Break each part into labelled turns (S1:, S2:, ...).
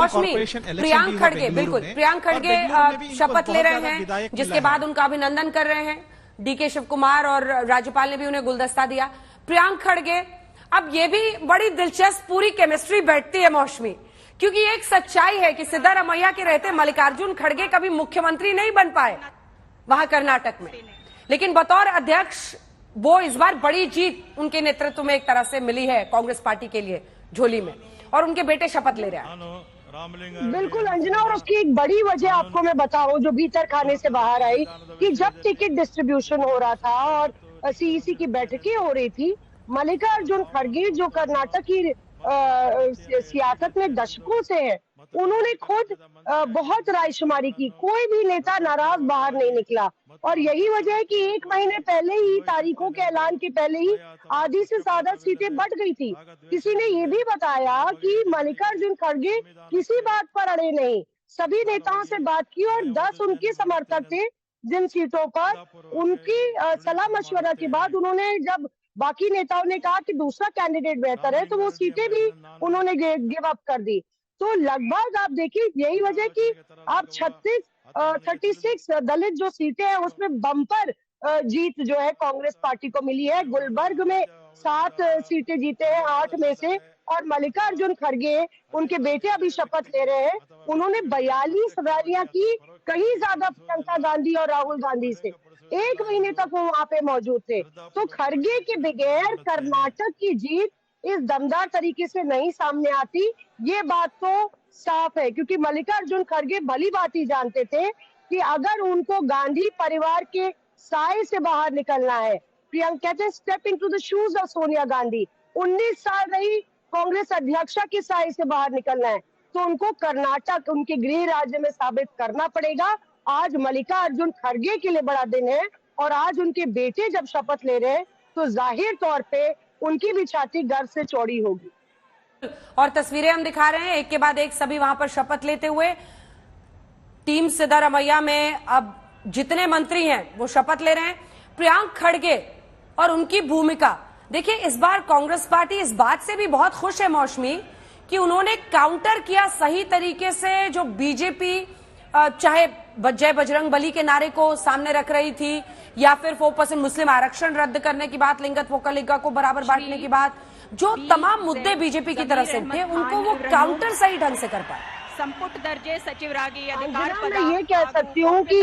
S1: मौसमी, प्रियांक खड़गे, बिल्कुल प्रियांक खड़गे शपथ ले रहे हैं, जिसके बाद उनका अभिनंदन कर रहे हैं डीके शिव कुमार और राज्यपाल ने भी उन्हें गुलदस्ता दिया। प्रियांक खड़गे, अब ये भी बड़ी दिलचस्प पूरी केमिस्ट्री बैठती है मौसमी, क्योंकि एक सच्चाई है कि सिद्धारमैया के रहते मल्लिकार्जुन खड़गे कभी मुख्यमंत्री नहीं बन पाए वहां कर्नाटक में, लेकिन बतौर अध्यक्ष वो इस बार बड़ी जीत उनके नेतृत्व में एक तरह से मिली है कांग्रेस पार्टी के लिए झोली में, और उनके बेटे शपथ ले रहे हैं।
S2: बिल्कुल अंजना, और उसकी एक बड़ी वजह आपको मैं बताऊं जो भीतर खाने से बाहर आई कि जब टिकट डिस्ट्रीब्यूशन हो रहा था और सीईसी की बैठकें हो रही थी, मल्लिकार्जुन खड़गे जो कर्नाटक की सियासत में दशकों से है, उन्होंने खुद बहुत रायशुमारी की, कोई भी नेता नाराज बाहर नहीं निकला। और यही वजह है कि एक महीने पहले ही, तारीखों के ऐलान के पहले ही आधी से ज्यादा सीटें बढ़ गई थी। किसी ने ये भी बताया कि मल्लिकार्जुन खड़गे किसी बात पर अड़े नहीं, सभी नेताओं से बात की और 10 उनके समर्थक थे जिन सीटों पर उनकी सलाह मशवरा के बाद उन्होंने, जब बाकी नेताओं ने कहा कि दूसरा कैंडिडेट बेहतर है, तो वो सीटें भी उन्होंने गिव अप कर दी। तो लगभग आप देखिए यही वजह कि आप 36 दलित जो सीटें हैं उसमें बम्पर जीत जो है कांग्रेस पार्टी को मिली है। गुलबर्ग में 7 सीटें जीते हैं 8 में से, और मल्लिकार्जुन खड़गे उनके बेटे अभी शपथ ले रहे हैं, उन्होंने 42 रैलियां की, कहीं ज्यादा प्रियंका गांधी और राहुल गांधी से। एक महीने तक वो वहां पे मौजूद थे। तो खड़गे के बगैर कर्नाटक की जीत इस दमदार तरीके से नहीं सामने आती, ये बात तो साफ है, क्योंकि मल्लिकार्जुन खड़गे भली बात ही जानते थे कि अगर उनको गांधी परिवार के साए से बाहर निकलना है, प्रियंका कहते हैं step into the shoes of Sonia Gandhi, 19 साल रही कांग्रेस अध्यक्षा के साए से बाहर निकलना है, तो उनको कर्नाटक उनके गृह राज्य में साबित करना पड़ेगा। आज मल्लिकार्जुन खड़गे के लिए बड़ा दिन है, और आज उनके बेटे जब शपथ ले रहे हैं तो जाहिर तौर पे उनकी भी छाती गर्व से चौड़ी होगी।
S1: और तस्वीरें हम दिखा रहे हैं एक के बाद एक, सभी वहां पर शपथ लेते हुए। टीम सिद्धारमैया में अब जितने मंत्री हैं वो शपथ ले रहे हैं। प्रियांक खड़गे और उनकी भूमिका देखिए, इस बार कांग्रेस पार्टी इस बात से भी बहुत खुश है मौसमी कि उन्होंने काउंटर किया सही तरीके से, जो बीजेपी चाहे जय बजरंगबली के नारे को सामने रख रही थी, या फिर 4% मुस्लिम आरक्षण रद्द करने की बात, लिंगत वोकलिका को बराबर बांटने की बात, जो तमाम मुद्दे बीजेपी की तरफ से थे उनको वो काउंटर सही ढंग से कर पाए।
S3: संपुट दर्जे सचिव रागी
S2: अधिकार मैं ये कह सकती हूँ कि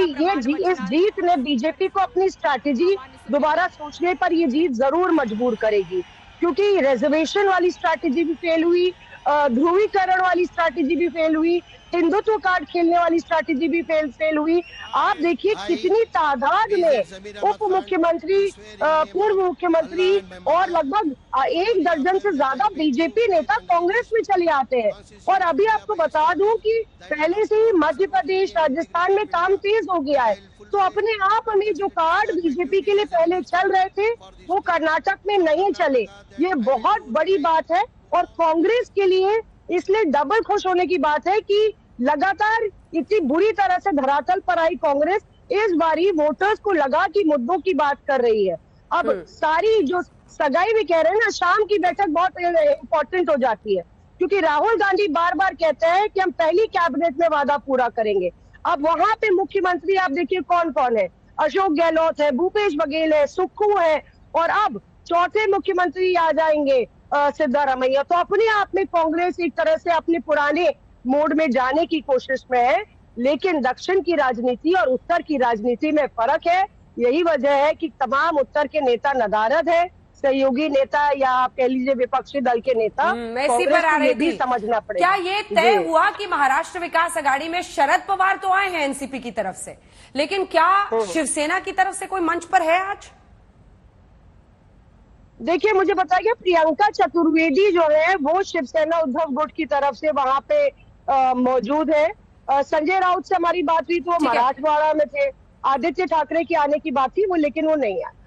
S2: इस जीत ने बीजेपी को अपनी स्ट्रैटेजी दोबारा सोचने पर ये जीत जरूर मजबूर करेगी, क्योंकि रिजर्वेशन वाली स्ट्रैटेजी भी फेल हुई, ध्रुवीकरण वाली स्ट्रैटेजी भी फेल हुई, हिंदुत्व कार्ड खेलने वाली स्ट्रैटेजी भी फेल हुई। आप देखिए कितनी तादाद में उप मुख्यमंत्री, पूर्व मुख्यमंत्री और लगभग 1 दर्जन से ज्यादा बीजेपी नेता कांग्रेस में चले आते हैं। और अभी आपको बता दूं कि पहले से ही मध्य प्रदेश, राजस्थान में काम तेज हो गया है, तो अपने आप में जो कार्ड बीजेपी के लिए पहले चल रहे थे वो कर्नाटक में नहीं चले। ये बहुत बड़ी बात है, और कांग्रेस के लिए इसलिए डबल खुश होने की बात है कि लगातार इतनी बुरी तरह से धरातल पर आई कांग्रेस इस बारी वोटर्स को लगा कि मुद्दों की बात कर रही है। अब सारी जो सगाई भी कह रहे हैं ना, शाम की बैठक बहुत इंपॉर्टेंट हो जाती है, क्योंकि राहुल गांधी बार बार कहते हैं कि हम पहली कैबिनेट में वादा पूरा करेंगे। अब वहां पे मुख्यमंत्री आप देखिए कौन कौन है, अशोक गहलोत है, भूपेश बघेल है, सुक्खू है, और अब चौथे मुख्यमंत्री आ जाएंगे सिद्धारमैया। तो अपने आप में कांग्रेस एक तरह से अपने पुराने मोड में जाने की कोशिश में है, लेकिन दक्षिण की राजनीति और उत्तर की राजनीति में फर्क है। यही वजह है कि तमाम उत्तर के नेता नदारद है, सहयोगी नेता या आप कह लीजिए विपक्षी दल के नेता भी समझना पड़ेगा।
S1: क्या ये तय हुआ कि महाराष्ट्र विकास अघाड़ी में शरद पवार तो आए हैं एनसीपी की तरफ से, लेकिन क्या शिवसेना की तरफ से कोई मंच पर है आज?
S2: देखिए मुझे बताया गया प्रियंका चतुर्वेदी जो है वो शिवसेना उद्धव गुट की तरफ से वहां पे मौजूद है। संजय राउत से हमारी बात हुई तो वो मराठवाड़ा में थे, आदित्य ठाकरे की आने की बात थी वो, लेकिन वो नहीं आए।